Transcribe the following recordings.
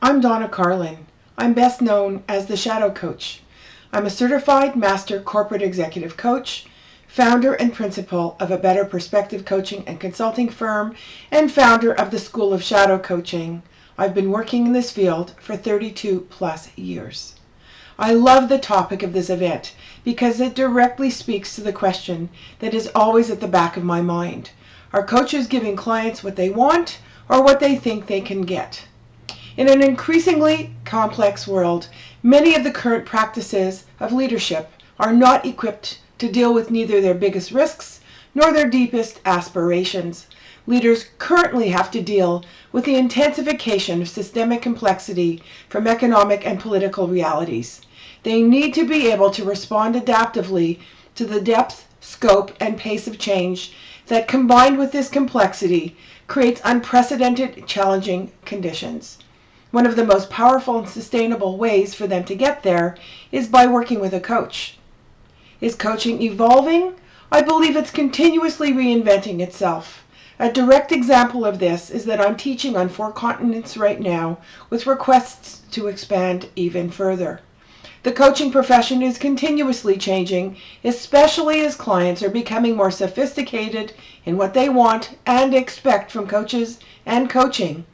I'm Donna Carlin. I'm best known as the Shadow Coach. I'm a certified master corporate executive coach, founder and principal of a Better Perspective coaching and consulting firm, and founder of the School of Shadow Coaching. I've been working in this field for 32 plus years. I love the topic of this event because it directly speaks to the question that is always at the back of my mind. Are coaches giving clients what they want or what they think they can get? In an increasingly complex world, many of the current practices of leadership are not equipped to deal with neither their biggest risks nor their deepest aspirations. Leaders currently have to deal with the intensification of systemic complexity from economic and political realities. They need to be able to respond adaptively to the depth, scope, and pace of change that, combined with this complexity, creates unprecedented, challenging conditions. One of the most powerful and sustainable ways for them to get there is by working with a coach. Is coaching evolving? I believe it's continuously reinventing itself. A direct example of this is that I'm teaching on 4 continents right now with requests to expand even further. The coaching profession is continuously changing, especially as clients are becoming more sophisticated in what they want and expect from coaches and coaching.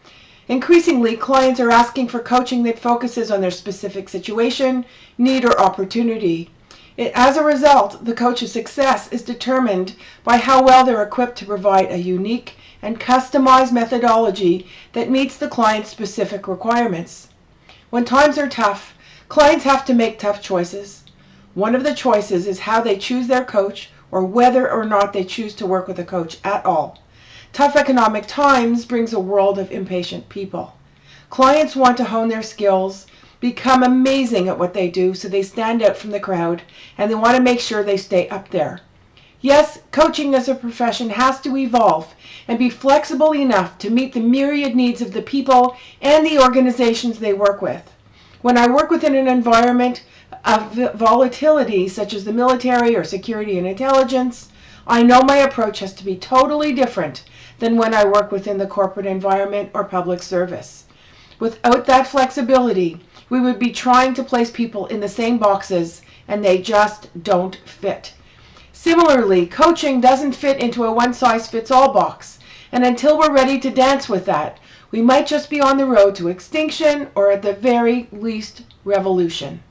Increasingly, clients are asking for coaching that focuses on their specific situation, need, or opportunity. As a result, the coach's success is determined by how well they're equipped to provide a unique and customized methodology that meets the client's specific requirements. When times are tough, clients have to make tough choices. One of the choices is how they choose their coach or whether or not they choose to work with a coach at all. Tough economic times brings a world of impatient people. Clients want to hone their skills, become amazing at what they do so they stand out from the crowd, and they want to make sure they stay up there. Yes, coaching as a profession has to evolve and be flexible enough to meet the myriad needs of the people and the organizations they work with. When I work within an environment of volatility, such as the military or security and intelligence, I know my approach has to be totally different than when I work within the corporate environment or public service. Without that flexibility, we would be trying to place people in the same boxes, and they just don't fit. Similarly, coaching doesn't fit into a one-size-fits-all box, and until we're ready to dance with that, we might just be on the road to extinction or at the very least revolution.